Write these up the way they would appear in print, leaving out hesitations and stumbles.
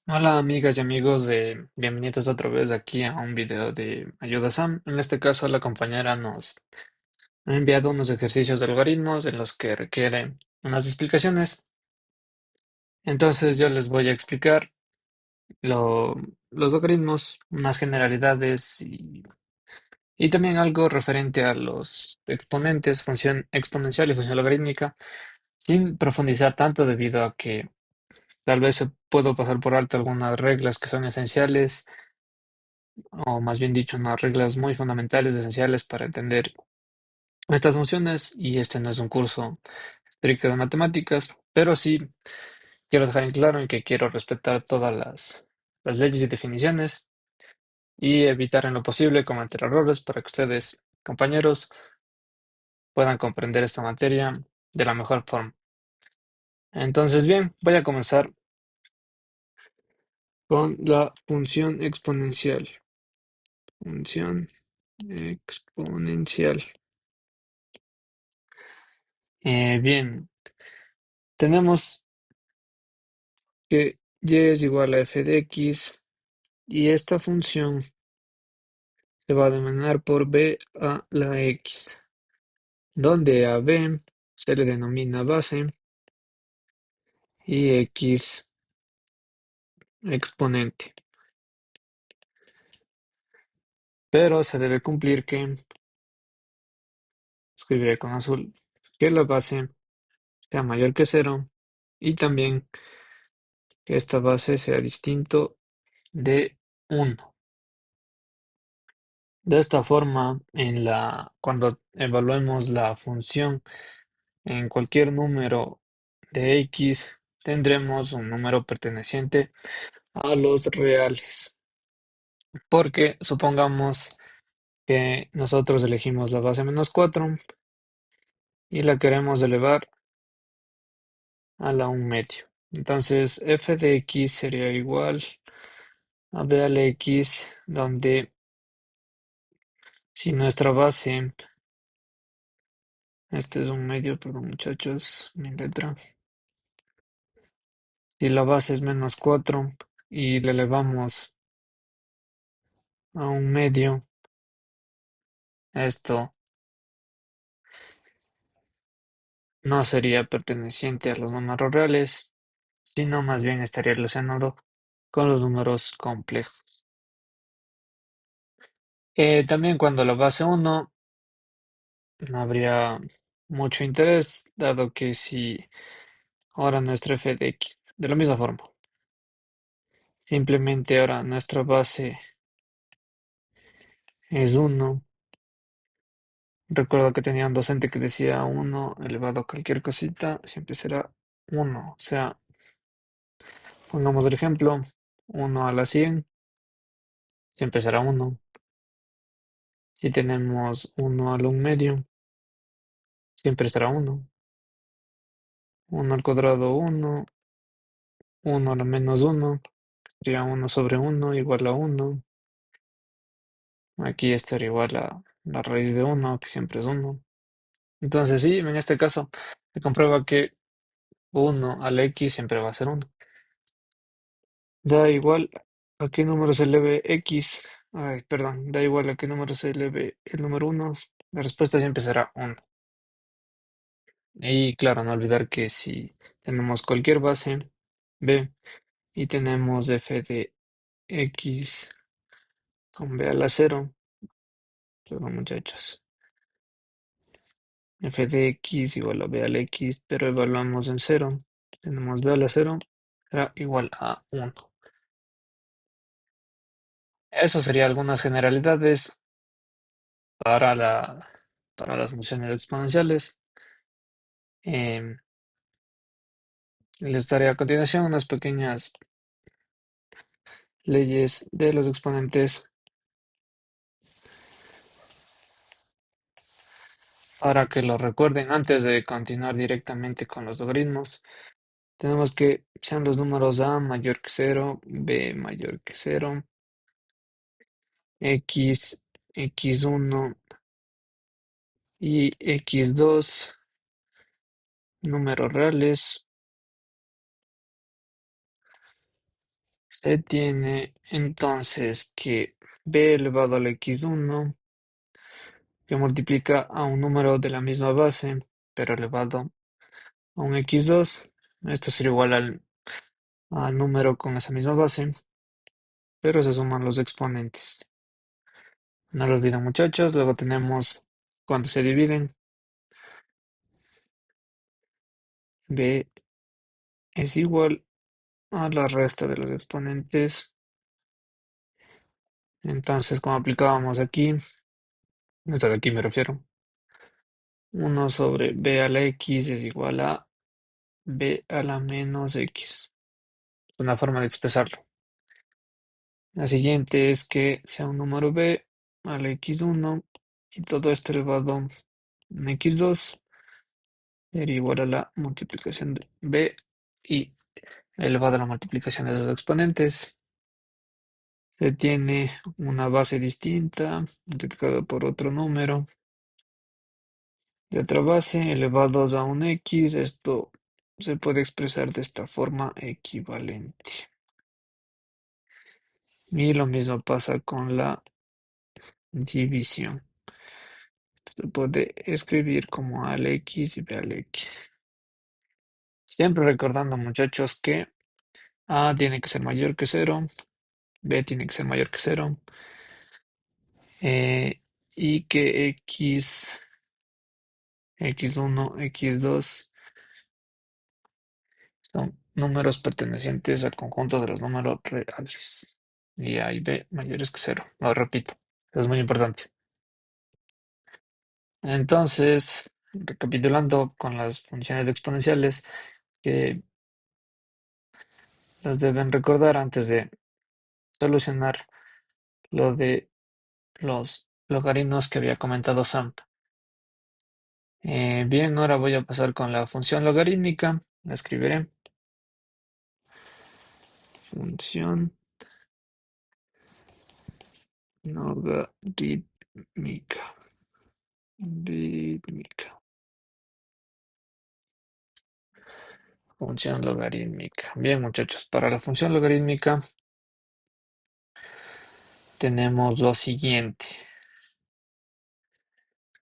Hola amigas y amigos, bienvenidos otra vez aquí a un video de Ayuda Sam. En este caso la compañera nos ha enviado unos ejercicios de algoritmos en los que requiere unas explicaciones. Entonces yo les voy a explicar lo- los algoritmos, unas generalidades y también algo referente a los exponentes, función exponencial y función logarítmica, sin profundizar tanto debido a que tal vez puedo pasar por alto algunas reglas que son esenciales o más bien dicho, unas reglas muy fundamentales, esenciales para entender estas funciones. Y este no es un curso estricto de matemáticas, pero sí quiero dejar en claro en que quiero respetar todas las leyes y definiciones y evitar en lo posible cometer errores para que ustedes, compañeros, puedan comprender esta materia de la mejor forma. Entonces, bien, voy a comenzar con la función exponencial. Función exponencial. Bien, tenemos que y es igual a f de x y esta función se va a denominar por b a la x, donde a b se le denomina base y x exponente. Pero se debe cumplir que, escribiré con azul, que la base sea mayor que cero y también que esta base sea distinto de uno. De esta forma, cuando evaluemos la función en cualquier número de x, tendremos un número perteneciente a los reales. Porque supongamos que nosotros elegimos la base menos 4 y la queremos elevar a la 1 medio. Entonces f de x sería igual a b a la x, donde si nuestra base, este es un medio, perdón muchachos, mi letra. Si la base es menos 4 y le elevamos a un medio, esto no sería perteneciente a los números reales, sino más bien estaría relacionado con los números complejos. También cuando la base uno no habría mucho interés, dado que si ahora nuestra f de x, de la misma forma, simplemente ahora nuestra base es uno. Recuerdo que tenía un docente que decía uno elevado a cualquier cosita, siempre será uno. O sea, pongamos el ejemplo, uno a la 100 siempre será uno. Si tenemos uno al un medio, siempre será uno. Uno al cuadrado uno, uno a la menos uno, sería uno sobre uno igual a uno. Aquí estaría igual a la raíz de uno, que siempre es uno. Entonces sí, en este caso se comprueba que uno al x siempre va a ser uno. Da igual a qué número se eleve x. Ay, perdón, da igual a qué número se eleve el número uno. La respuesta siempre será uno. Y claro, no olvidar que si tenemos cualquier base b y tenemos f de x con b a la cero, perdón muchachos, f de x igual a b a la x, pero evaluamos en cero, tenemos b a la cero, será igual a uno. Eso sería algunas generalidades para para las funciones exponenciales. Em, Les daré a continuación unas pequeñas leyes de los exponentes para que lo recuerden antes de continuar directamente con los logaritmos. Tenemos que sean los números a mayor que cero, b mayor que cero, x, x1 y x2, números reales, Se tiene entonces que b elevado al x1 que multiplica a un número de la misma base, pero elevado a un x2. Esto será igual al número con esa misma base, pero se suman los exponentes. No lo olviden, muchachos. Luego tenemos cuando se dividen. B es igual a la resta de los exponentes. Entonces, como aplicábamos aquí, esto de aquí me refiero, 1 sobre b a la x es igual a b a la menos x. Es una forma de expresarlo. La siguiente es que sea un número b a la x1 y todo esto elevado a x2 sería igual a la multiplicación de b y elevado a la multiplicación de los exponentes. Se tiene una base distinta multiplicada por otro número de otra base elevados a un x. Esto se puede expresar de esta forma equivalente. Y lo mismo pasa con la división. Se puede escribir como a al x y b al x. Siempre recordando, muchachos, que a tiene que ser mayor que cero, b tiene que ser mayor que cero, y que x1, x2 son números pertenecientes al conjunto de los números reales. Y A y B mayores que cero. Lo repito, es muy importante. Entonces, recapitulando con las funciones exponenciales, que las deben recordar antes de solucionar lo de los logaritmos que había comentado Sam. Bien, ahora voy a pasar con la función logarítmica. La escribiré. Función logarítmica. Rítmica. Función logarítmica. Bien, muchachos, para la función logarítmica tenemos lo siguiente.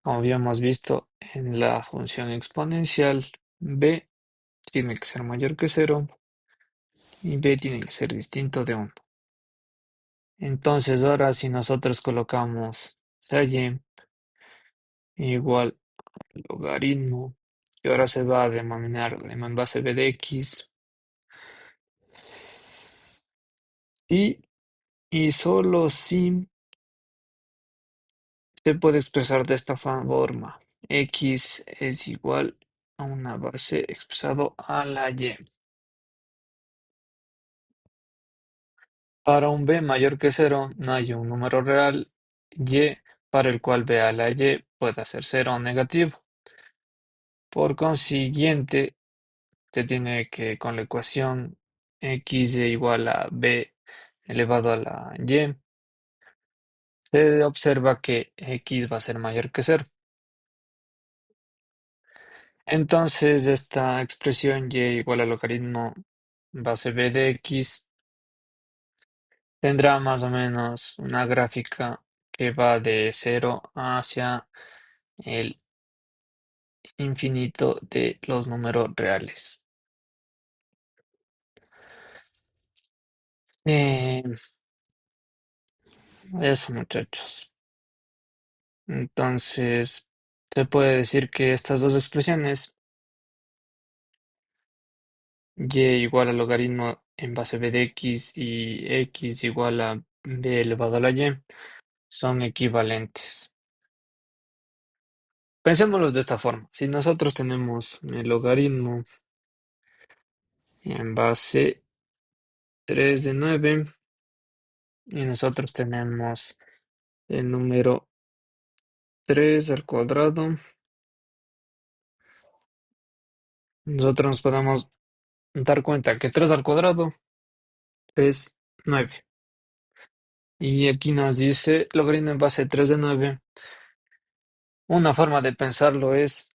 Como habíamos visto en la función exponencial, b tiene que ser mayor que cero y b tiene que ser distinto de 1. Entonces, ahora si nosotros colocamos y igual al logaritmo, que ahora se va a denominar en base b de x, y, y solo si se puede expresar de esta forma: x es igual a una base expresado a la y. Para un b mayor que cero, no hay un número real y para el cual b a la y pueda ser cero o negativo. Por consiguiente, se tiene que con la ecuación x es igual a b elevado a la y, se observa que x va a ser mayor que cero. Entonces, esta expresión y igual al logaritmo base b de x tendrá más o menos una gráfica que va de cero hacia el infinito de los números reales. Eh, Eso, muchachos. Entonces, se puede decir que estas dos expresiones, y igual al logaritmo en base b de x y x igual a b elevado a la y, son equivalentes. Pensémoslos de esta forma. Si nosotros tenemos el logaritmo en base 3 de 9 y nosotros tenemos el número 3 al cuadrado, nosotros nos podemos dar cuenta que 3 al cuadrado es 9. Y aquí nos dice logaritmo en base 3 de 9. Una forma de pensarlo es: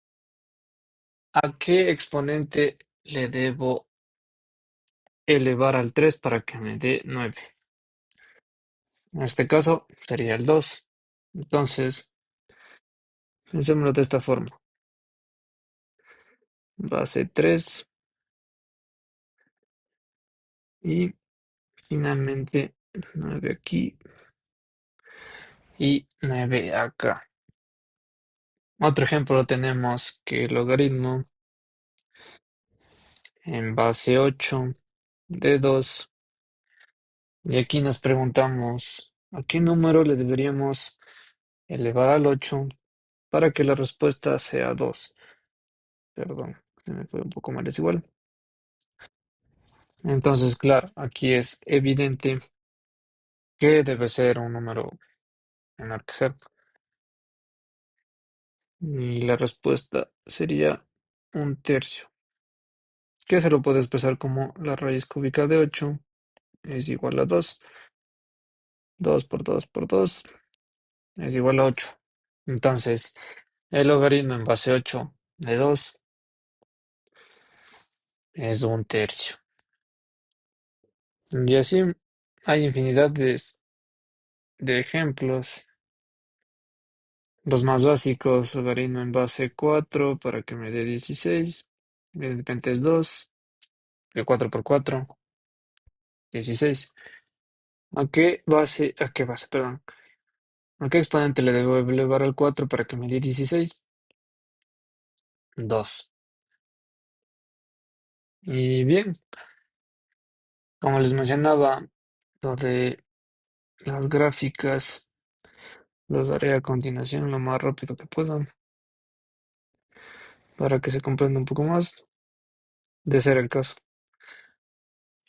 ¿a qué exponente le debo elevar al 3 para que me dé 9. En este caso sería el 2. Entonces, pensémoslo de esta forma. Base 3 y finalmente 9 aquí y 9 acá. Otro ejemplo tenemos que el logaritmo en base 8 de 2. Y aquí nos preguntamos, ¿a qué número le deberíamos elevar al 8 para que la respuesta sea 2? Perdón, se me fue un poco mal, es igual. Entonces, claro, aquí es evidente que debe ser un número menor que 0. Y la respuesta sería 1/3, que se lo puede expresar como la raíz cúbica de 8 es igual a 2. 2 por 2 por 2 es igual a 8. Entonces, el logaritmo en base 8 de 2 es 1/3. Y así hay infinidad de ejemplos. Los más básicos, logaritmo en base 4 para que me dé 16. Evidentemente es 2, de 4 por 4, 16. ¿A qué base, perdón? ¿A qué exponente le debo elevar al 4 para que me dé 16? 2. Y bien, como les mencionaba, lo de las gráficas los haré a continuación lo más rápido que pueda para que se comprenda un poco más. De ser el caso,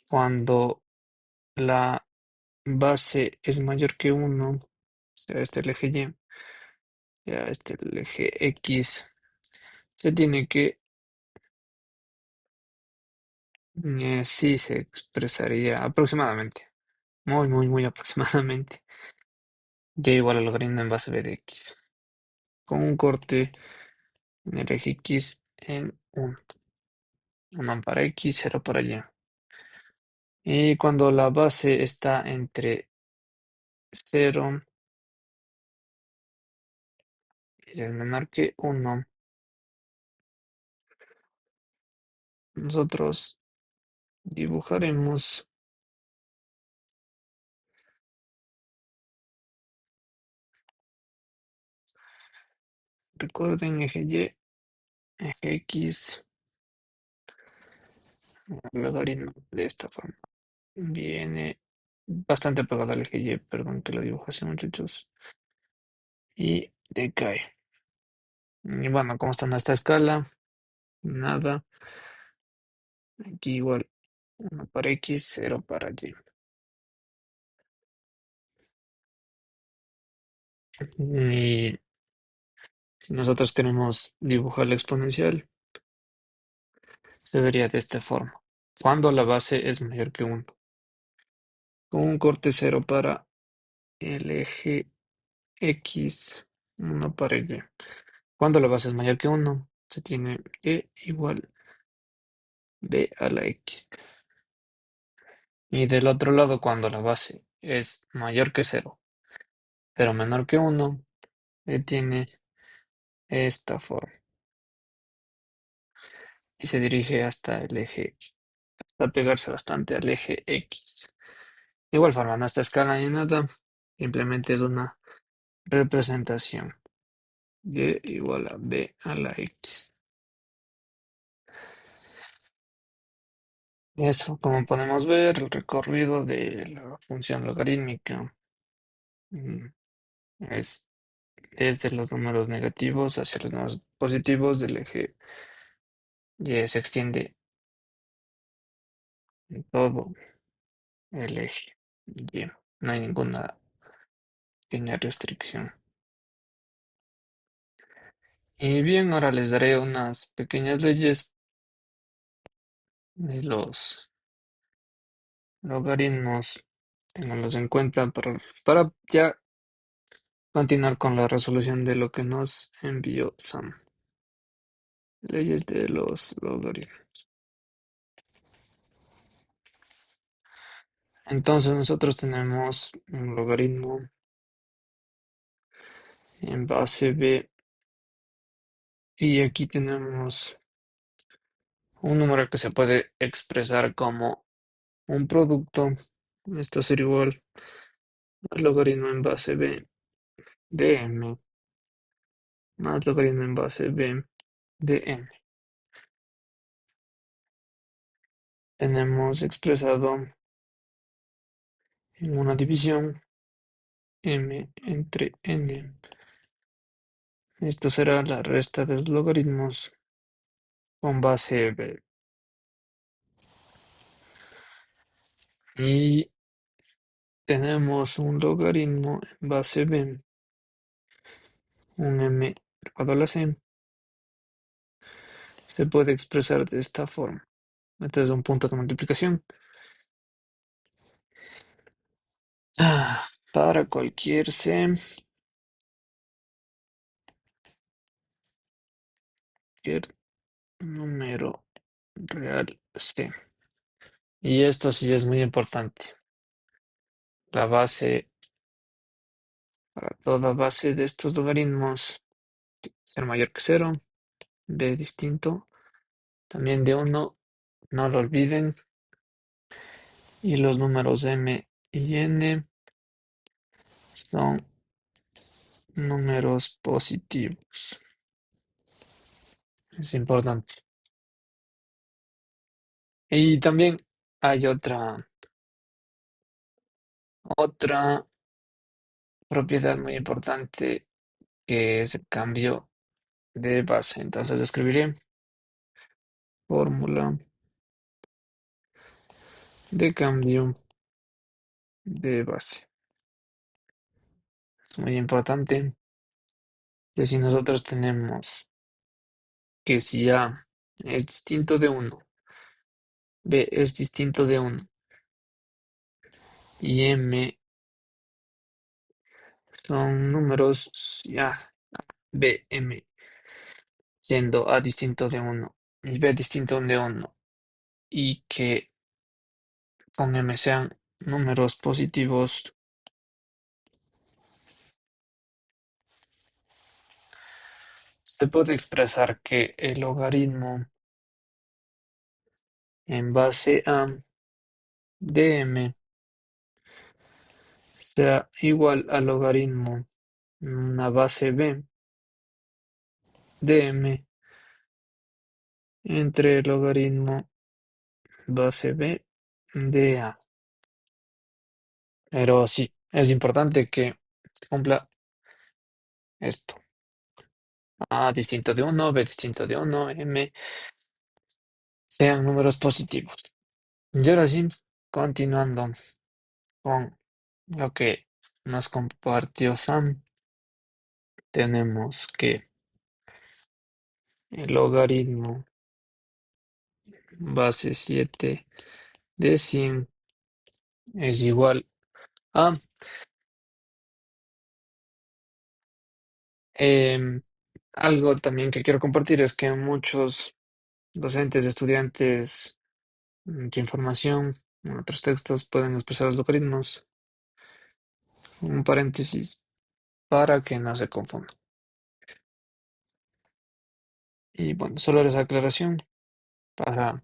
cuando la base es mayor que 1, sea este el eje Y, sea este el eje X, se tiene que, sí se expresaría aproximadamente, muy, muy, muy aproximadamente, y igual al logaritmo en base b de X, con un corte en el eje X en 1, 1 para X, 0 para Y. Y cuando la base está entre 0 y es menor que 1, nosotros dibujaremos, recuerden, eje Y, eje X, el logaritmo de esta forma. Viene bastante pegado al eje Y, perdón que lo dibujo así, muchachos. Y decae. Y bueno, como está en esta escala, nada. Aquí igual, 1 para X, 0 para Y. Y si nosotros queremos dibujar la exponencial, se vería de esta forma. Cuando la base es mayor que 1. Con un corte 0 para el eje X, 1 para Y. Cuando la base es mayor que 1, se tiene E igual B a la X. Y del otro lado, cuando la base es mayor que 0, pero menor que 1, tiene esta forma. Y se dirige hasta el eje, hasta pegarse bastante al eje X. De igual forma, no está escala ni nada, simplemente es una representación. Y igual a B a la X. Eso, como podemos ver, el recorrido de la función logarítmica mm, es desde los números negativos hacia los números positivos del eje Y, se extiende en todo el eje Y. No hay ninguna pequeña restricción. Y bien, ahora les daré unas pequeñas leyes de los logaritmos. Ténganlos en cuenta para ya continuar con la resolución de lo que nos envió Sam. Leyes de los logaritmos. Entonces nosotros tenemos un logaritmo en base b y aquí tenemos un número que se puede expresar como un producto. Esto será igual al logaritmo en base b de m más logaritmo en base b de m. Tenemos expresado en una división m entre n. Esto será la resta de los logaritmos con base b. Y tenemos un logaritmo en base b, un m elevado a la c, se puede expresar de esta forma. Este es un punto de multiplicación. Para cualquier c, cualquier número real c. Y esto sí es muy importante. La base, para toda base de estos logaritmos, ser mayor que cero, b distinto, también de 1, no lo olviden. Y los números m y n son números positivos. Es importante. Y también hay otra propiedad muy importante que es el cambio de base. Entonces escribiré fórmula de cambio de base. Es muy importante que si nosotros tenemos que si A es distinto de 1, B es distinto de 1 y M son números A, B, M, siendo A distinto de 1 y B distinto de 1 y que con M sean números positivos, se puede expresar que el logaritmo en base A de M sea igual al logaritmo en una base B de M entre el logaritmo base B de A. Pero sí, es importante que se cumpla esto. A distinto de 1, B distinto de 1, M sean números positivos. Y ahora sí, continuando con lo que nos compartió Sam, tenemos que el logaritmo base 7 de 100 es igual a em, algo también que quiero compartir es que muchos docentes, estudiantes de información en otros textos pueden expresar los logaritmos. Un paréntesis para que no se confunda. Y bueno, solo esa aclaración para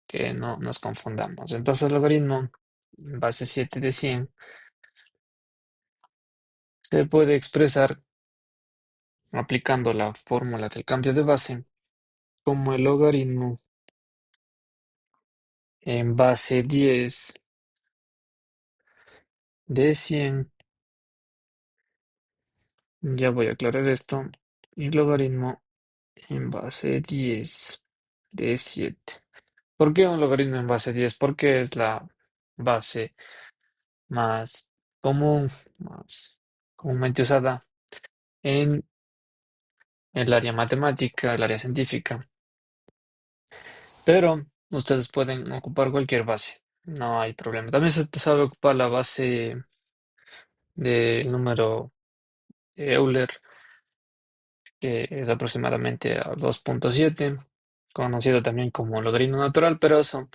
que no nos confundamos. Entonces el logaritmo base 7 de 100 se puede expresar aplicando la fórmula del cambio de base como el logaritmo en base 10 de 100. Ya voy a aclarar esto. Y logaritmo en base 10 de 7. ¿Por qué un logaritmo en base 10? Porque es la base más común, más comúnmente usada en el área matemática, el área científica. Pero ustedes pueden ocupar cualquier base, no hay problema. También se sabe ocupar la base del número Euler, que es aproximadamente a 2.7, conocido también como logaritmo natural, pero eso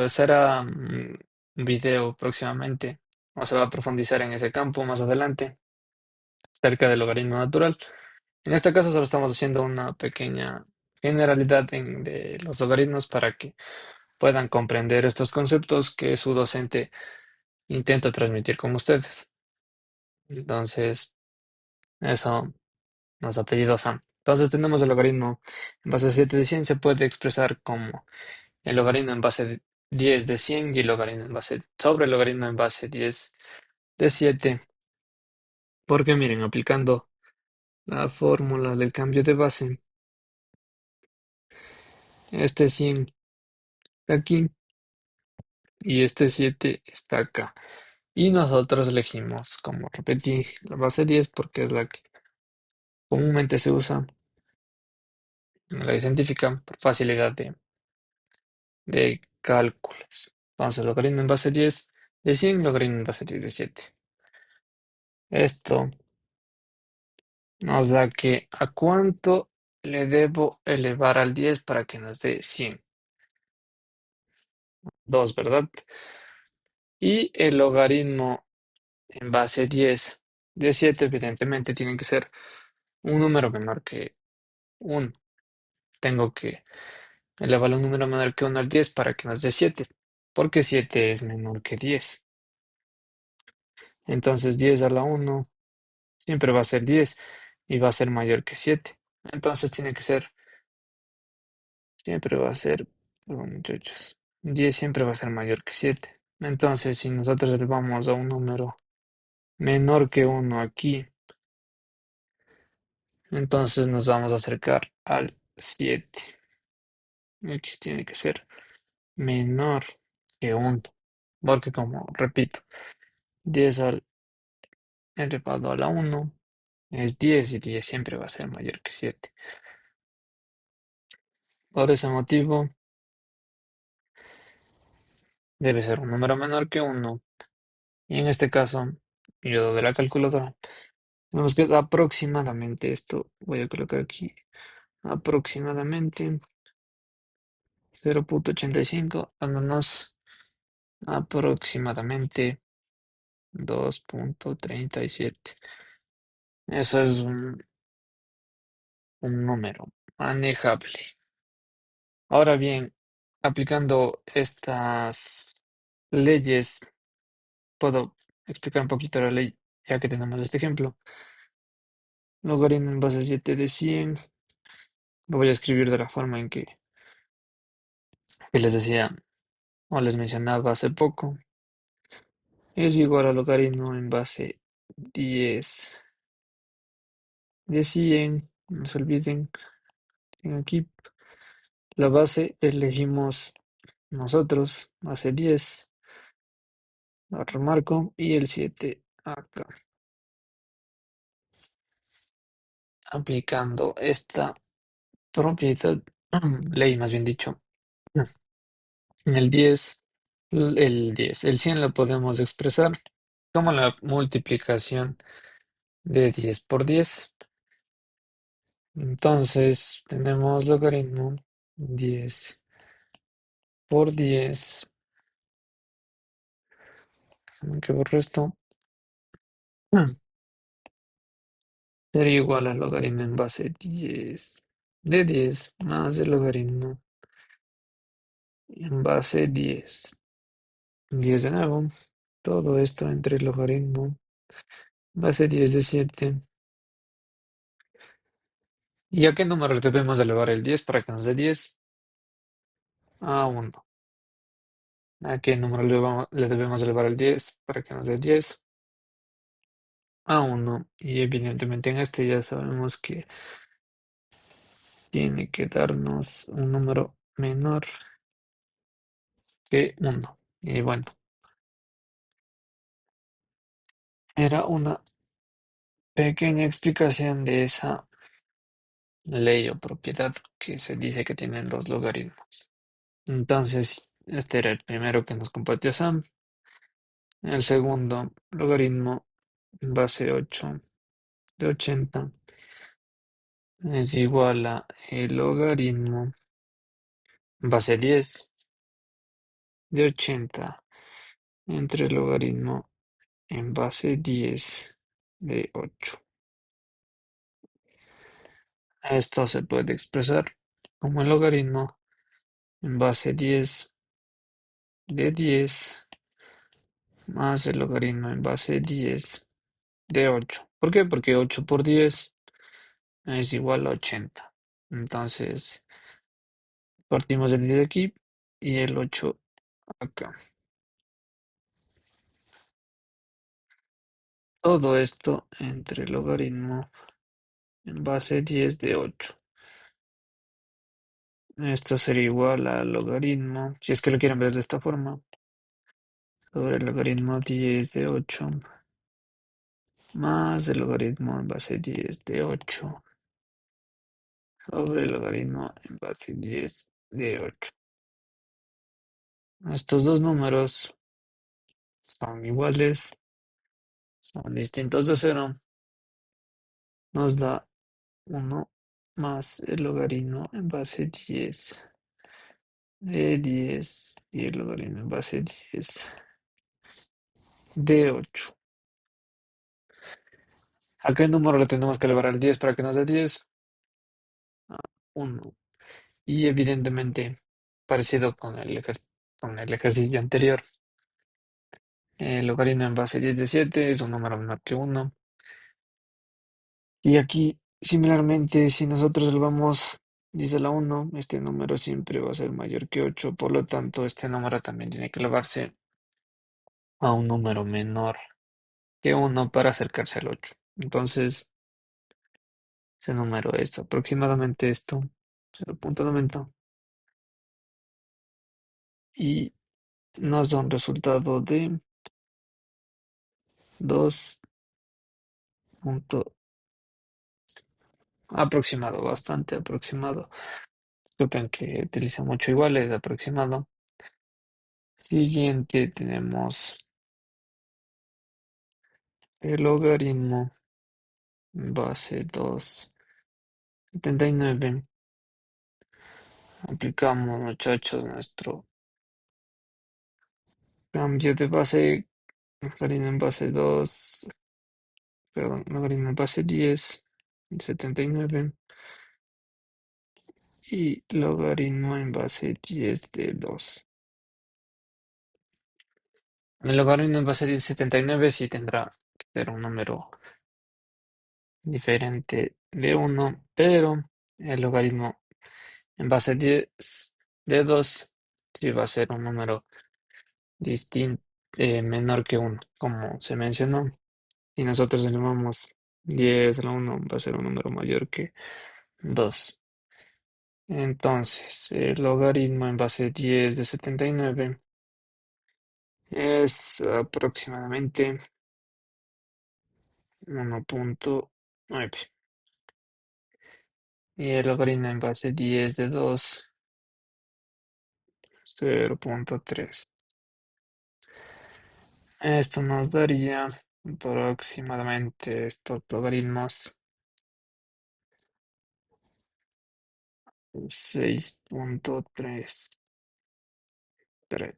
será un video próximamente, o se va a profundizar en ese campo más adelante, cerca del logaritmo natural. En este caso solo estamos haciendo una pequeña generalidad de los logaritmos para que puedan comprender estos conceptos que su docente intenta transmitir con ustedes. Entonces, eso nos ha pedido Sam. Entonces tenemos el logaritmo en base 7 de 100 se puede expresar como el logaritmo en base 10 de 100 y el logaritmo en base sobre el logaritmo en base 10 de 7. Porque miren, aplicando la fórmula del cambio de base, este 100 está aquí y este 7 está acá. Y nosotros elegimos, como repetí, la base 10 porque es la que comúnmente se usa, la científica, por facilidad de cálculos. Entonces, logaritmo en base 10 de 100, logaritmo en base 10 de 7. Esto nos da que a cuánto le debo elevar al 10 para que nos dé 100. 2, ¿verdad? Y el logaritmo en base 10 de 7, evidentemente, tiene que ser un número menor que 1. Tengo que elevar un número menor que 1 al 10 para que nos dé 7, porque 7 es menor que 10. Entonces 10 a la 1 siempre va a ser 10 y va a ser mayor que 7. Entonces tiene que ser, siempre va a ser, perdón, muchachos, 10 siempre va a ser mayor que 7. Entonces si nosotros elevamos a un número menor que 1 aquí, entonces nos vamos a acercar al 7. X tiene que ser menor que 1, porque como repito, 10 al elevado a la 1 es 10 y 10 siempre va a ser mayor que 7. Por ese motivo, debe ser un número menor que 1. Y en este caso, yo de la calculadora, vemos que es aproximadamente esto. Voy a colocar aquí aproximadamente 0,85, dándonos aproximadamente 2,37. Eso es un número manejable. Ahora bien, aplicando estas leyes, puedo explicar un poquito la ley, ya que tenemos este ejemplo. Logaritmo en base 7 de 100. Lo voy a escribir de la forma en que les decía o les mencionaba hace poco. Es igual al logaritmo en base 10 de 100. No se olviden, aquí la base elegimos nosotros, base 10, lo remarco, y el 7 acá. Aplicando esta propiedad, ley más bien dicho, en el 100 lo podemos expresar como la multiplicación de 10 por 10. Entonces tenemos logaritmo 10 por 10, que por esto sería igual al logaritmo en base 10 de 10 más el logaritmo en base 10. 10 de nuevo, todo esto entre el logaritmo base 10 de 7. ¿Y a qué número debemos elevar el 10 para que nos dé 10? A 1. ¿A qué número le debemos elevar el 10 para que nos dé 10? A 1. Y evidentemente en este ya sabemos que tiene que darnos un número menor que 1. Y bueno, era una pequeña explicación de esa ley o propiedad que se dice que tienen los logaritmos. Entonces, este era el primero que nos compartió Sam. El segundo logaritmo base 8 de 80 es igual a el logaritmo base 10 de 80 entre el logaritmo en base 10 de 8. Esto se puede expresar como el logaritmo en base 10 de 10 más el logaritmo en base 10 de 8. ¿Por qué? Porque 8 por 10 es igual a 80. Entonces, partimos del 10 aquí y el 8 acá. Todo esto entre el logaritmo en base 10 de 8. Esto sería igual al logaritmo, si es que lo quieren ver de esta forma, sobre el logaritmo 10 de 8 más el logaritmo en base 10 de 8 sobre el logaritmo en base 10 de 8. Estos dos números son iguales, son distintos de cero, nos da 1 más el logaritmo en base 10 de 10 y el logaritmo en base 10 de 8. ¿A qué número le tenemos que elevar al 10 para que nos dé 10? A 1. Y evidentemente, parecido con el ejercicio anterior, el logaritmo en base 10 de 7 es un número menor que 1. Y aquí, similarmente, si nosotros elevamos 10 a la 1, este número siempre va a ser mayor que 8. Por lo tanto, este número también tiene que elevarse a un número menor que 1 para acercarse al 8. Entonces, ese número es aproximadamente esto, 0.90. Y nos da un resultado de 2 punto aproximado, bastante aproximado. Disculpen que utilice mucho iguales, aproximado. Siguiente tenemos el logaritmo base 2,79. Aplicamos, muchachos, nuestro cambio de base, logaritmo en base 2, perdón, logaritmo en base 10, 79 y logaritmo en base 10 de 2. El logaritmo en base 10 de 79 sí tendrá que ser un número diferente de 1, pero el logaritmo en base 10 de 2 sí va a ser un número distinto, menor que 1, como se mencionó. Si nosotros elevamos 10 a la 1 va a ser un número mayor que 2. Entonces, el logaritmo en base 10 de 79 es aproximadamente 1.9. Y el logaritmo en base 10 de 2, 0.3. Esto nos daría aproximadamente estos logaritmos 6.33.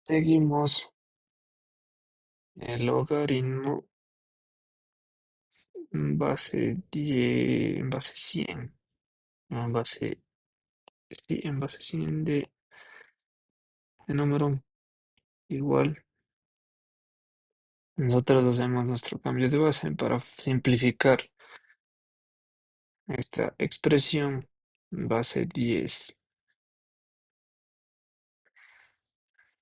Seguimos el logaritmo en base 10, en base 100, no, en base, sí, en base 100 de número igual. Nosotros hacemos nuestro cambio de base para simplificar esta expresión. Base 10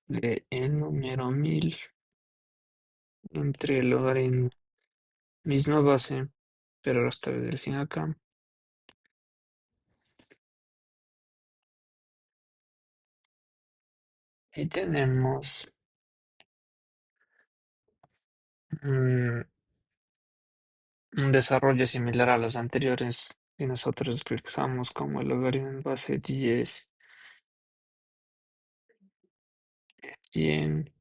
de el número 1000 entre el logaritmo, misma base, pero esta vez del 100 acá. Y tenemos un, un desarrollo similar a los anteriores que nosotros expresamos como el logaritmo en base 10, 100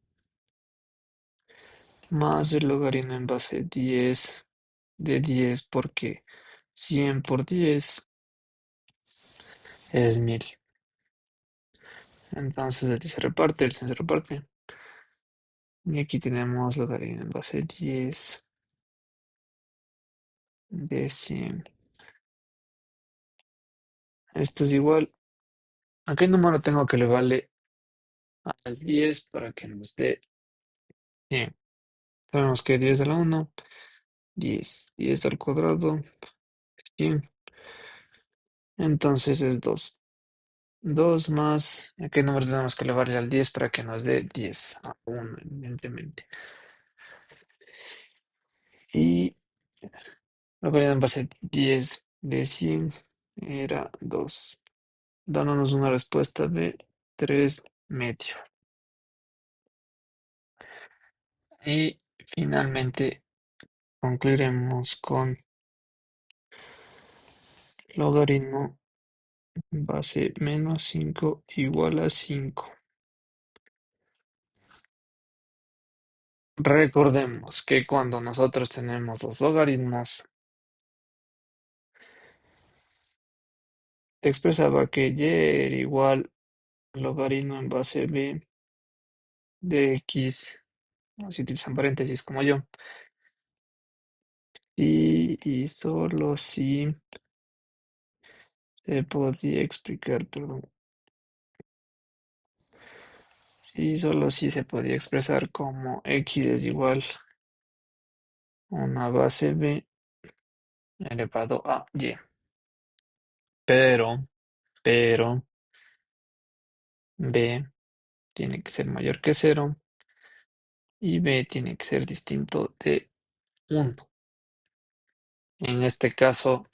más el logaritmo en base 10 de 10 porque 100 por 10 es 1000. Entonces el 10 se reparte, el 100 se reparte. Y aquí tenemos logaritmo en base 10 de 100. Esto es igual. ¿A qué número tengo que le vale al 10 para que nos dé 100? Sabemos que 10 a la 1, 10 al cuadrado, 100. Entonces es 2. 2 más, ¿a qué número tenemos que elevarle al 10 para que nos dé 10? A 1, evidentemente. Y la variedad en base 10 de 100 era 2, dándonos una respuesta de 3 medio. Y finalmente concluiremos con logaritmo base menos 5 igual a 5. Recordemos que cuando nosotros tenemos los logaritmos, expresaba que y era igual a logaritmo en base b de x, o si utilizan paréntesis como yo, y solo si se podía explicar, perdón, si solo si se podía expresar como x es igual a una base b elevado a y. Pero, pero, b tiene que ser mayor que cero y b tiene que ser distinto de 1. En este caso,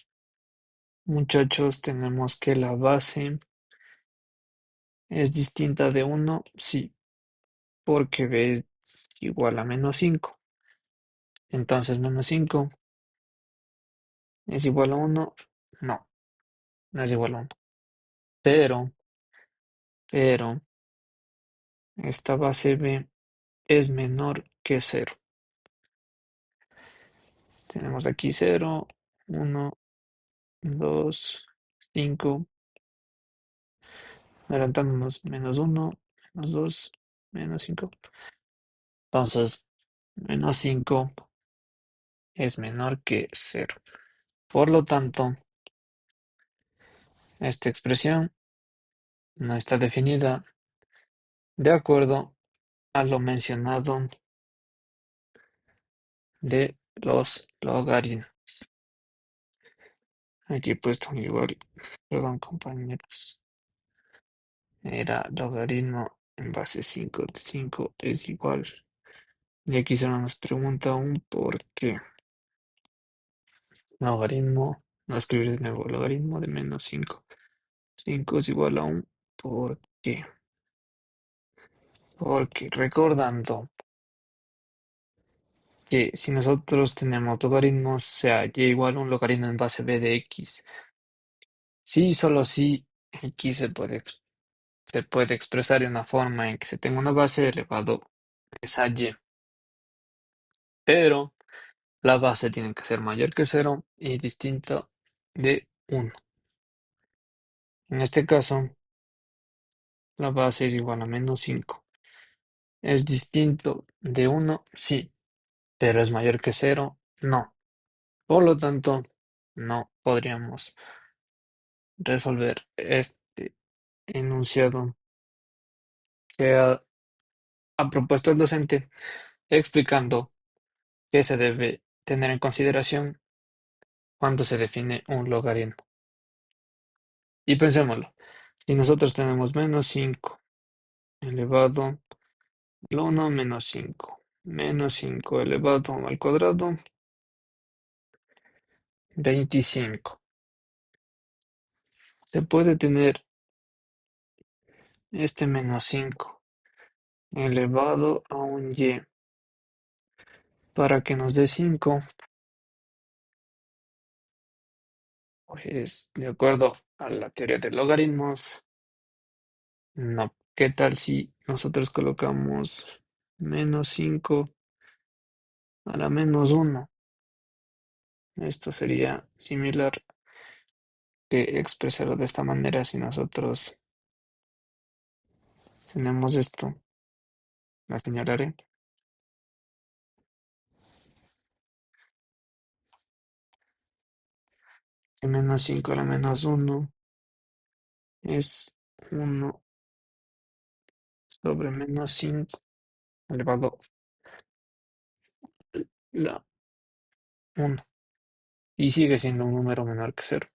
muchachos, tenemos que la base es distinta de 1, sí, porque b es igual a menos 5. Entonces, menos 5 es igual a 1. No, no es igual a 1. Pero, esta base b es menor que cero. Tenemos aquí 0, 1, 2, 5. Adelantándonos menos 1, menos 2, menos 5. Entonces, menos 5 es menor que cero. Por lo tanto, esta expresión no está definida de acuerdo a lo mencionado de los logaritmos. Aquí he puesto igual, perdón compañeros, era logaritmo en base 5 de 5 es igual. Y aquí solo nos pregunta un por qué. Logaritmo, no escribir de nuevo, logaritmo de menos 5. 5 es igual a un por qué. Porque recordando que si nosotros tenemos logaritmos, sea y igual a un logaritmo en base b de x, sí, solo si x se puede expresar de una forma en que se tenga una base elevado a esa y, pero la base tiene que ser mayor que cero y distinta de 1. En este caso, la base es igual a menos 5. ¿Es distinto de 1? Sí, pero es mayor que cero, no. Por lo tanto, no podríamos resolver este enunciado que ha propuesto el docente, explicando qué se debe tener en consideración cuando se define un logaritmo. Y pensémoslo, si nosotros tenemos menos 5 elevado al 1 menos 5 elevado al cuadrado, 25. Se puede tener este menos 5 elevado a un y para que nos dé 5. Pues de acuerdo a la teoría de logaritmos, no. ¿Qué tal si nosotros colocamos menos 5 a la menos 1? Esto sería similar que expresarlo de esta manera si nosotros tenemos esto. La señalaré. Que menos 5 a la menos uno es uno sobre menos 5 elevado a la uno. Y sigue siendo un número menor que cero.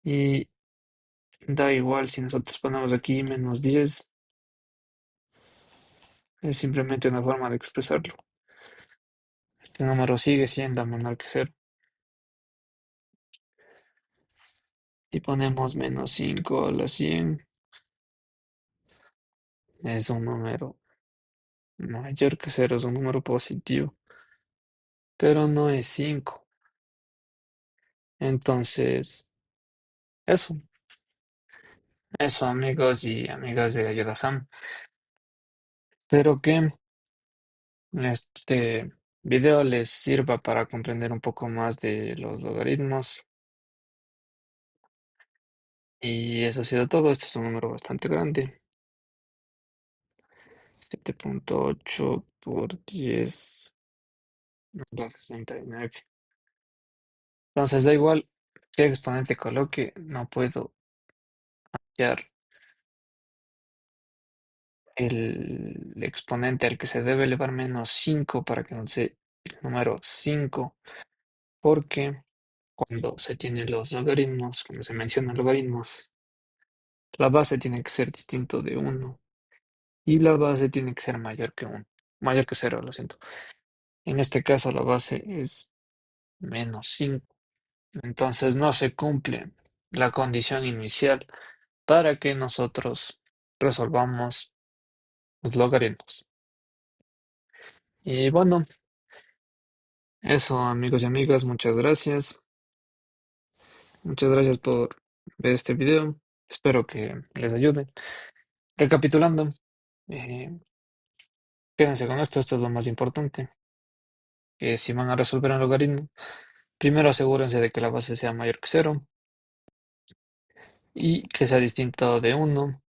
Y da igual si nosotros ponemos aquí menos 10, es simplemente una forma de expresarlo. Este número sigue siendo menor que cero. Si ponemos menos 5 a la 100, es un número mayor que cero, es un número positivo, pero no es 5. Entonces, eso, eso amigos y amigas de Ayuda Sam. Espero que este video les sirva para comprender un poco más de los logaritmos. Y eso ha sido todo. Este es un número bastante grande. 7.8 por 10 a la 69. Entonces da igual qué exponente coloque, no puedo hallar el exponente al que se debe elevar menos 5 para que nos dé el número 5, porque cuando se tienen los logaritmos, cuando se mencionan logaritmos, la base tiene que ser distinto de uno y la base tiene que ser mayor que uno, mayor que cero, lo siento. En este caso la base es menos 5, entonces no se cumple la condición inicial para que nosotros resolvamos los logaritmos. Y bueno, eso amigos y amigas, muchas gracias. Muchas gracias por ver este video. Espero que les ayude. Recapitulando, eh, quédense con esto, esto es lo más importante. Que si van a resolver un logaritmo, primero asegúrense de que la base sea mayor que cero y que sea distinto de uno.